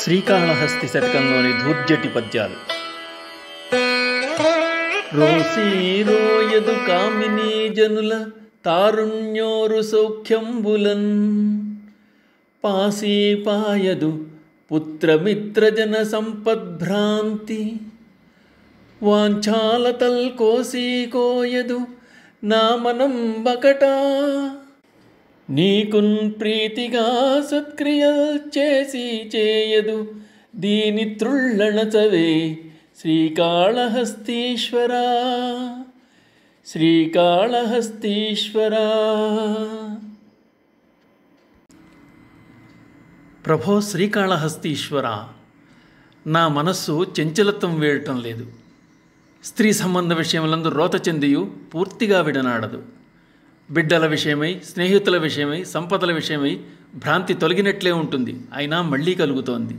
శ్రీకాళహస్తి శతకంలోని ధూర్జటి పద్యాలు. రోసి రోయదు కామినీ జనుల తారుణ్యోరు సౌఖ్యంబులన్, పాసీపాయదు పుత్రమిత్రజన సంపద్భ్రాంతి, వాంఛాలతల్ కోసీ కోయదు నా మనం బకటా, నీకున్ ప్రీతిగా సత్క్రియల్ చేసి చేయదు దీని త్రుళ్ళణచవే శ్రీకాళహస్తీశ్వరా, శ్రీకాళహస్తీశ్వరా. ప్రభో శ్రీకాళహస్తీశ్వర, నా మనస్సు చంచలత్వం వేయటం లేదు. స్త్రీ సంబంధ విషయములందు రోత చెందియు పూర్తిగా విడనాడదు. బిడ్డల విషయమై, స్నేహితుల విషయమై, సంపదల విషయమై భ్రాంతి తొలగినట్లే ఉంటుంది, అయినా మళ్ళీ కలుగుతోంది.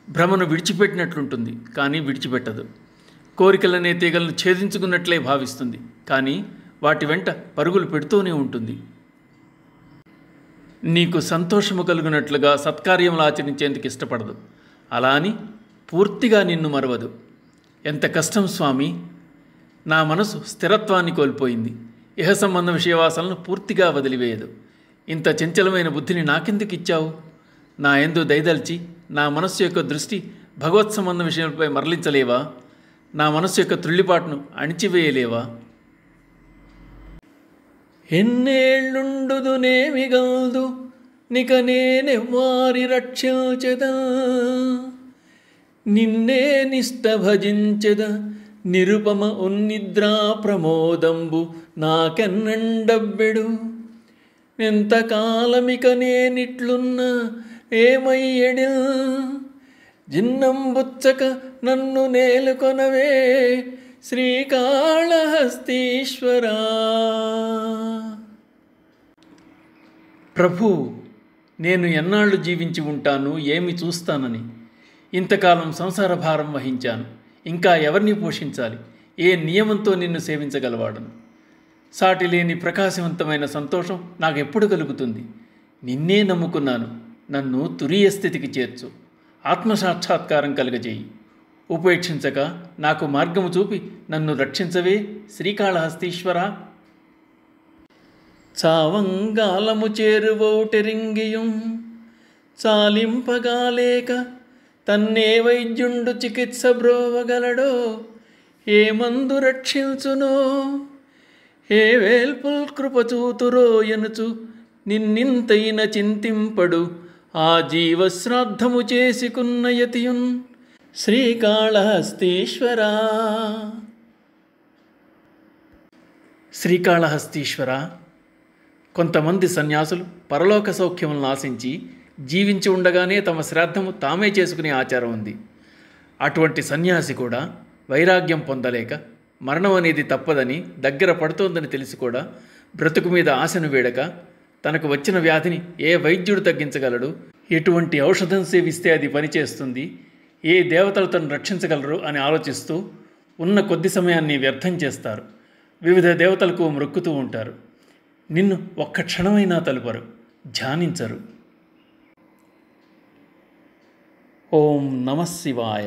భ్రమను విడిచిపెట్టినట్లుంటుంది, కానీ విడిచిపెట్టదు. కోరికలనే తీగలను ఛేదించుకున్నట్లే భావిస్తుంది, కానీ వాటి వెంట పరుగులు పెడుతూనే ఉంటుంది. నీకు సంతోషము కలుగునట్లుగా సత్కార్యములు ఆచరించేందుకు ఇష్టపడదు. అలా అని పూర్తిగా నిన్ను మరవదు. ఎంత కష్టం స్వామి! నా మనసు స్థిరత్వాన్ని కోల్పోయింది. ఇహ సంబంధ విషయవాసనలను పూర్తిగా వదిలివేయదు. ఇంత చంచలమైన బుద్ధిని నాకెందుకు ఇచ్చావు? నా యందు దయదల్చి నా మనస్సు యొక్క దృష్టి భగవత్ సంబంధ విషయంపై మరలించలేవా? నా మనస్సు యొక్క త్రుళ్ళిపాటును అణిచివేయలేవా? ఎన్నేళ్ళుండుదునేమిగల్దు నిక నేనెవ్వారి రక్షించెద, నిన్నే నిష్ట భజించెద నిరుపమ ఉన్నిద్రా ప్రమోదంబు నాకెన్నండబ్బెడు, ఎంతకాలమిక నేనిట్లున్న ఏమయ్యడి, జిన్నంబుచ్చక నన్ను నేలుకొనవే శ్రీకాళహస్తీశ్వరా. ప్రభు, నేను ఎన్నాళ్ళు జీవించి ఉంటాను, ఏమి చూస్తానని. ఇంతకాలం సంసార భారం వహించాను, ఇంకా ఎవరిని పోషించాలి? ఏ నియమంతో నిన్ను సేవించగలవాడను? సాటి లేని ప్రకాశవంతమైన సంతోషం నాకెప్పుడు కలుగుతుంది? నిన్నే నమ్ముకున్నాను, నన్ను తురీయ స్థితికి చేర్చు, ఆత్మసాక్షాత్కారం కలుగజేయి. ఉపేక్షించక నాకు మార్గము చూపి నన్ను రక్షించవే శ్రీకాళహస్తీశ్వరా. చావంగాలము చేరువౌటెరింగియుం చాలింపగాలేక తన్నే వైద్యుండు చికిత్స బ్రోవగలడో, ఏ మందు రక్షించునో, ఏ వేల్పుల్ కృపచూతురో ఎనుచు నిన్నింతైన చింతింపడు ఆ జీవశ్రాద్ధము చేసుకున్న యతియున్ శ్రీకాళహస్తీశ్వరా. శ్రీకాళహస్తీశ్వర, కొంతమంది సన్యాసులు పరలోక సౌఖ్యములను ఆశించి జీవించి ఉండగానే తమ శ్రాద్ధము తామే చేసుకునే ఆచారం ఉంది. అటువంటి సన్యాసి కూడా వైరాగ్యం పొందలేక మరణం అనేది తప్పదని, దగ్గర పడుతోందని తెలిసి కూడా బ్రతుకు మీద ఆశను వేడక తనకు వచ్చిన వ్యాధిని ఏ వైద్యుడు తగ్గించగలడు, ఎటువంటి ఔషధం సేవిస్తే అది పనిచేస్తుంది, ఏ దేవతలు తను రక్షించగలరు అని ఆలోచిస్తూ ఉన్న కొద్ది సమయాన్ని వ్యర్థం చేస్తారు. వివిధ దేవతలకు మొక్కుతూ ఉంటారు. నిన్ను ఒక్క క్షణమైనా తలుపరు, ధ్యానించరు. ఓం నమః శివాయ.